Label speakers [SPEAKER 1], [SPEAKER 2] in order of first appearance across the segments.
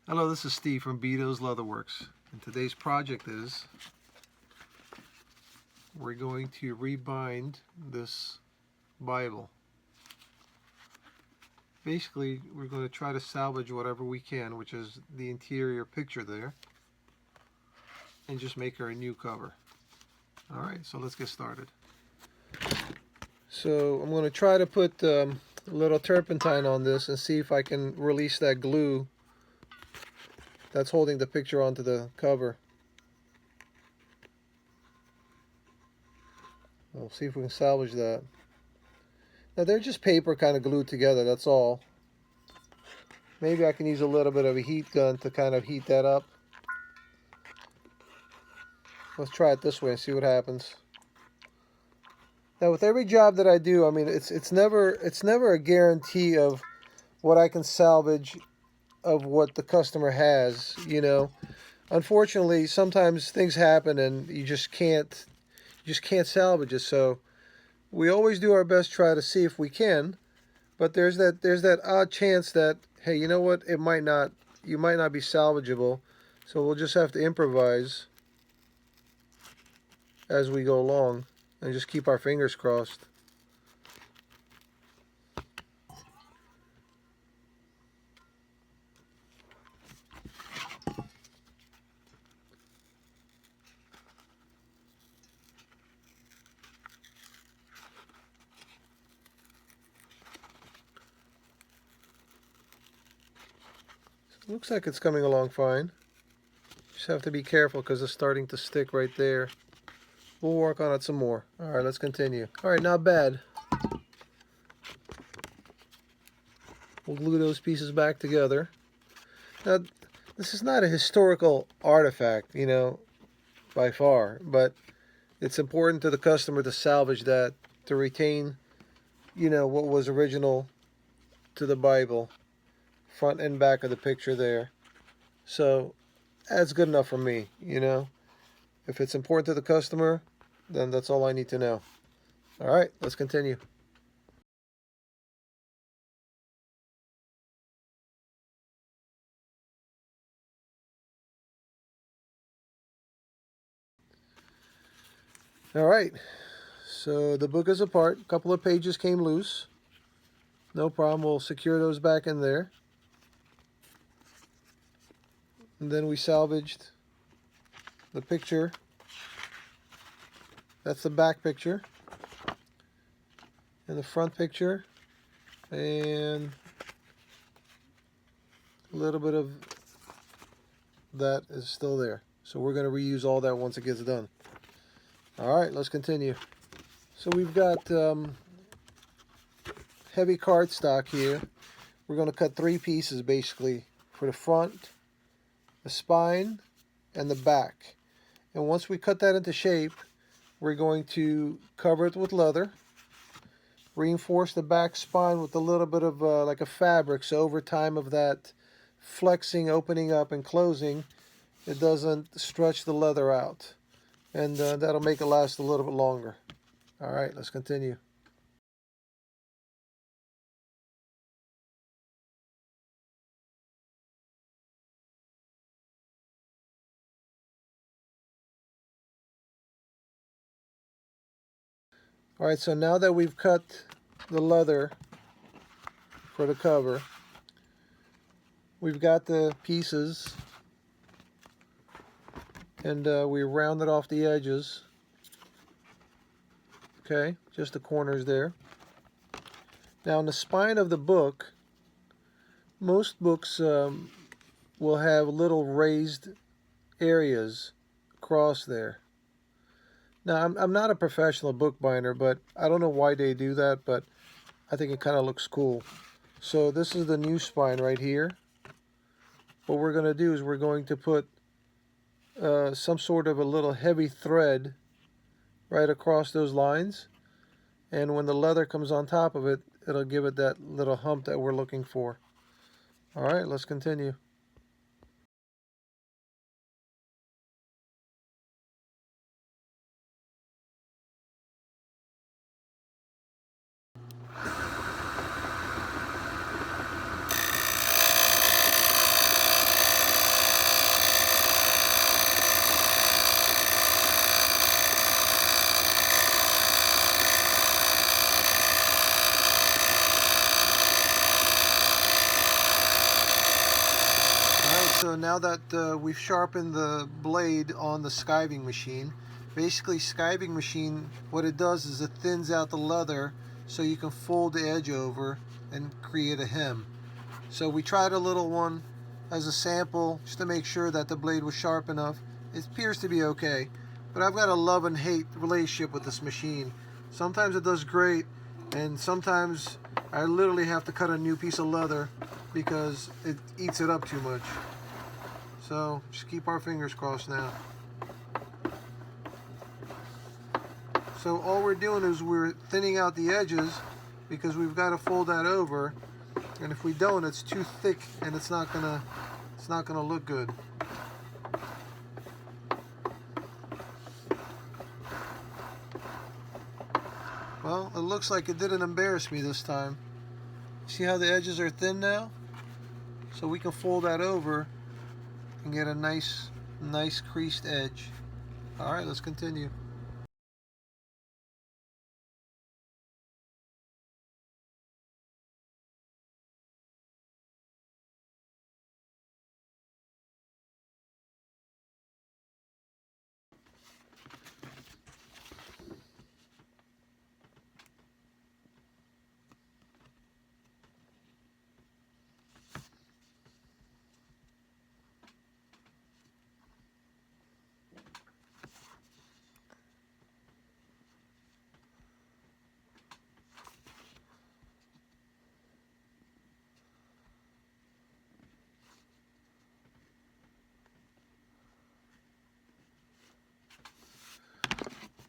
[SPEAKER 1] Hello, this is Steve from Beato's Leatherworks, and today's project is we're going to rebind this Bible. Basically, we're going to try to salvage whatever we can, which is the interior picture there, and just make her a new cover. Alright, so let's get started. So I'm going to try to put a little turpentine on this and see if I can release that glue that's holding the picture onto the cover. We'll see if we can salvage that. Now they're just paper kind of glued together, that's all. Maybe I can use a little bit of a heat gun to kind of heat that up. Let's try it this way and see what happens. Now with every job that I do, I mean it's never a guarantee of what I can salvage of what the customer has, you know. Unfortunately, sometimes things happen and you just can't salvage it. So we always do our best to try to see if we can, but there's that odd chance that, hey, you know what, you might not be salvageable. So we'll just have to improvise as we go along and just keep our fingers crossed. Looks like it's coming along fine. Just have to be careful because it's starting to stick right there. We'll work on it some more. Alright, let's continue. Alright, not bad. We'll glue those pieces back together. Now, this is not a historical artifact, you know, by far, but it's important to the customer to salvage that, to retain, you know, what was original to the Bible. Front and back of the picture there. So that's good enough for me, you know. If it's important to the customer, then that's all I need to know. Alright, let's continue. Alright, so the book is apart. A couple of pages came loose. No problem, we'll secure those back in there. And then we salvaged the picture. That's the back picture. And the front picture. And a little bit of that is still there. So we're going to reuse all that once it gets done. Alright, let's continue. So we've got heavy cardstock here. We're going to cut 3 pieces basically for the front, the spine, and the back. And once we cut that into shape, we're going to cover it with leather, reinforce the back spine with a little bit of like a fabric, so over time of that flexing, opening up, and closing, it doesn't stretch the leather out. And that'll make it last a little bit longer. Alright, let's continue. Alright, so now that we've cut the leather for the cover, we've got the pieces, and we rounded off the edges. Okay, just the corners there. Now in the spine of the book, most books will have little raised areas across there. Now I'm not a professional bookbinder, but I don't know why they do that, but I think it kind of looks cool. So this is the new spine right here. What we're going to do is we're going to put some sort of a little heavy thread right across those lines, and when the leather comes on top of it, it'll give it that little hump that we're looking for. Alright, let's continue. So now that we've sharpened the blade on the skiving machine, basically skiving machine, what it does is it thins out the leather so you can fold the edge over and create a hem. So we tried a little one as a sample just to make sure that the blade was sharp enough. It appears to be okay, but I've got a love and hate relationship with this machine. Sometimes it does great, and sometimes I literally have to cut a new piece of leather because it eats it up too much. So just keep our fingers crossed now. So all we're doing is we're thinning out the edges because we've got to fold that over, and if we don't, it's too thick and it's not gonna look good. Well, it looks like it didn't embarrass me this time. See how the edges are thin now? So we can fold that over and get a nice creased edge. All right, let's continue.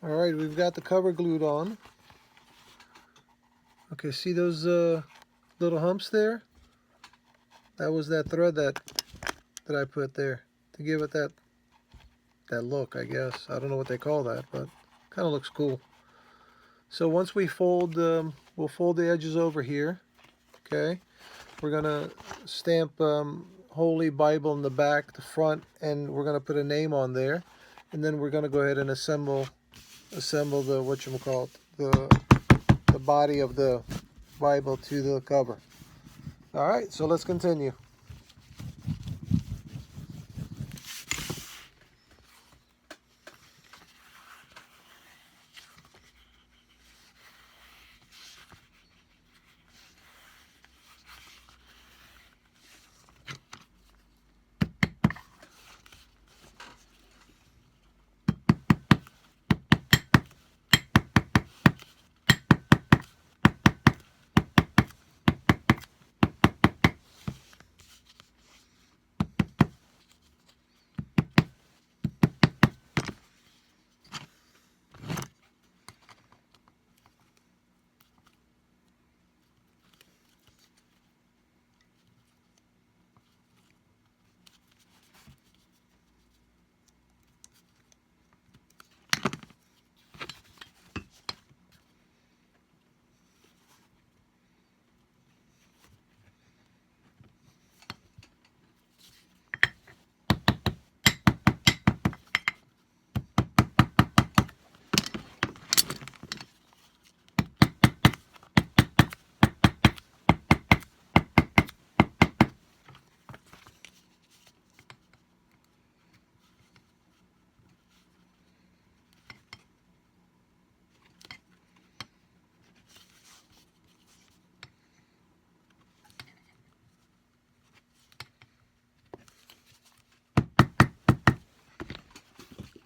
[SPEAKER 1] All right, we've got the cover glued on. Okay, see those little humps there? That was that thread that I put there to give it that look, I guess. I don't know what they call that, but kind of looks cool. So once we fold, we'll fold the edges over here. Okay, we're gonna stamp Holy Bible in the back, the front, and we're gonna put a name on there, and then we're gonna go ahead and assemble the whatchamacallit, the body of the Bible to the cover. All right, so let's continue.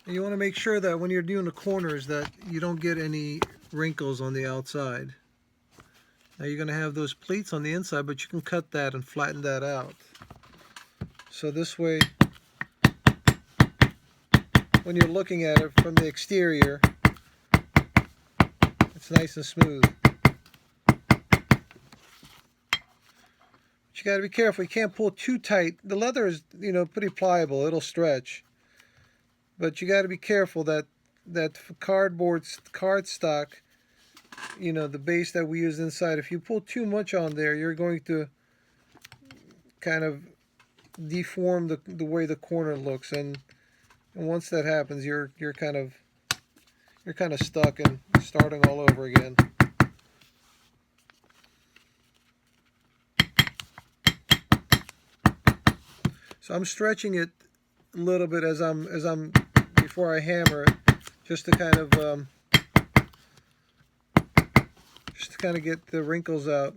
[SPEAKER 1] You want to make sure that when you're doing the corners that you don't get any wrinkles on the outside. Now you're going to have those pleats on the inside, but you can cut that and flatten that out. So this way, when you're looking at it from the exterior, it's nice and smooth. But you got to be careful. You can't pull too tight. The leather is, pretty pliable. It'll stretch. But you got to be careful that cardstock, the base that we use inside, if you pull too much on there, you're going to kind of deform the way the corner looks, and once that happens, you're kind of stuck and starting all over again. So I'm stretching it a little bit as I'm before I hammer it, just to kind of get the wrinkles out,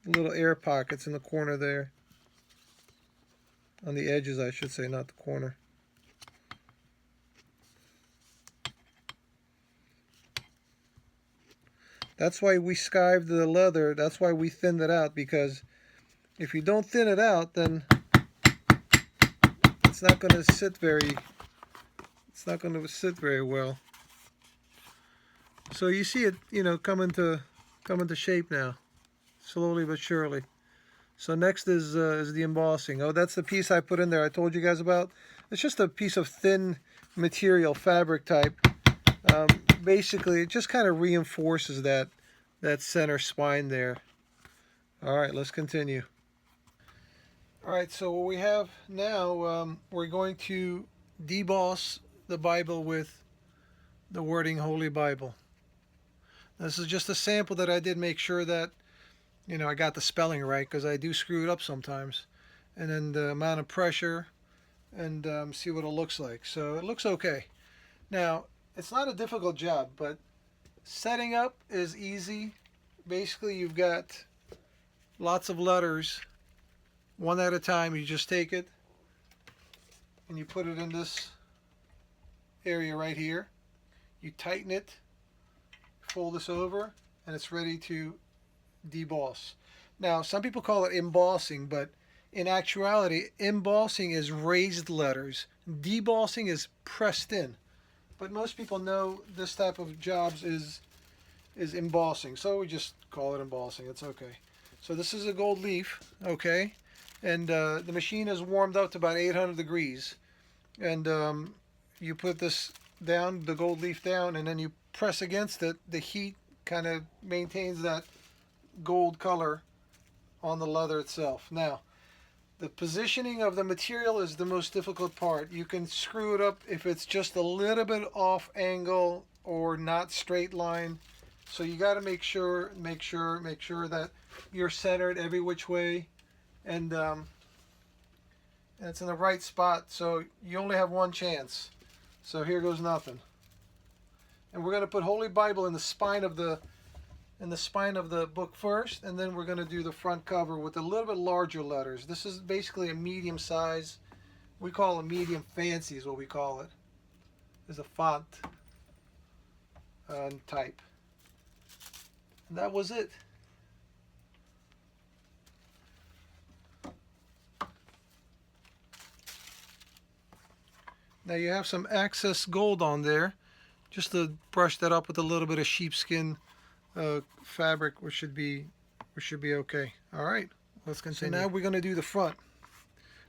[SPEAKER 1] little air pockets in the corner there, on the edges I should say, not the corner. That's why we skived the leather. That's why we thinned it out, because if you don't thin it out, then it's not going to sit very well. So you see it, coming to shape now, slowly but surely. So next is the embossing. Oh, that's the piece I put in there I told you guys about. It's just a piece of thin material, fabric type. Basically, it just kind of reinforces that center spine there. All right, let's continue. All right, so what we have now, we're going to deboss the Bible with the wording Holy Bible. This is just a sample that I did, make sure that I got the spelling right, because I do screw it up sometimes. And then the amount of pressure, and see what it looks like. So it looks okay. Now, it's not a difficult job, but setting up is easy. Basically, you've got lots of letters. One at a time, you just take it and you put it in this area right here. You tighten it, fold this over, and it's ready to deboss. Now, some people call it embossing, but in actuality, embossing is raised letters. Debossing is pressed in. But most people know this type of jobs is embossing, so we just call it embossing. It's okay. So this is a gold leaf, okay, and the machine is warmed up to about 800 degrees, and you put this down, the gold leaf down, and then you press against it. The heat kind of maintains that gold color on the leather itself. Now, the positioning of the material is the most difficult part. You can screw it up if it's just a little bit off angle or not straight line. So you got to make sure that you're centered every which way, and it's in the right spot. So you only have one chance. So here goes nothing. And we're going to put Holy Bible in the spine of the book first, and then we're going to do the front cover with a little bit larger letters. This is basically a medium size. We call it medium fancy is what we call it. Is a font type. And that was it. Now you have some excess gold on there. Just to brush that up with a little bit of sheepskin fabric, which should be okay. All right, let's continue. So now we're going to do the front.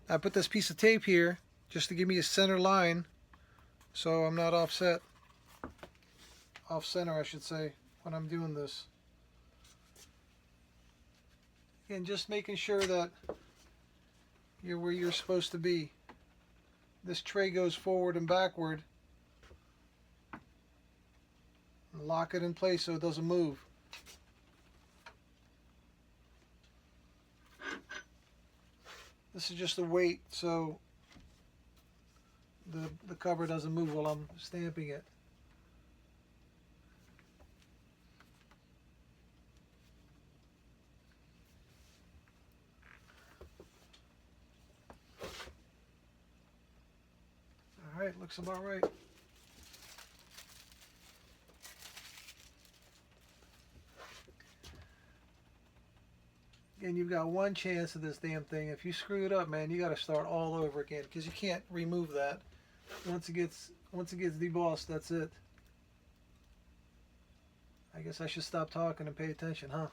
[SPEAKER 1] I put this piece of tape here just to give me a center line, so I'm not off center, I should say, when I'm doing this. And just making sure that you're where you're supposed to be. This tray goes forward and backward. And lock it in place so it doesn't move. This is just a weight so the cover doesn't move while I'm stamping it. All right, looks about right. And you've got one chance of this damn thing. If you screw it up, man, you got to start all over again, because you can't remove that. Once it gets debossed, that's it. I guess I should stop talking and pay attention, huh?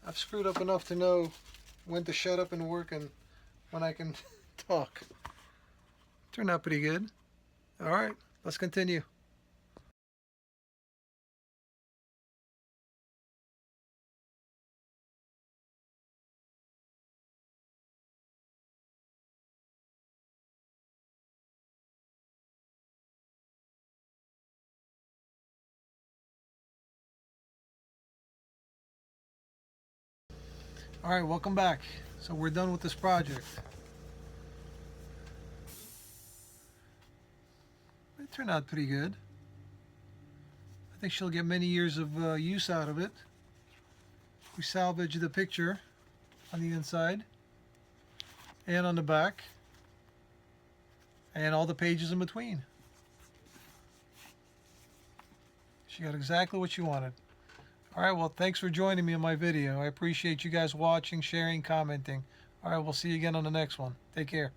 [SPEAKER 1] I've screwed up enough to know when to shut up and work and when I can talk. Turned out pretty good. All right, let's continue. Alright, welcome back. So we're done with this project. It turned out pretty good. I think she'll get many years of use out of it. We salvaged the picture on the inside and on the back and all the pages in between. She got exactly what she wanted. Alright, well, thanks for joining me in my video. I appreciate you guys watching, sharing, commenting. Alright, we'll see you again on the next one. Take care.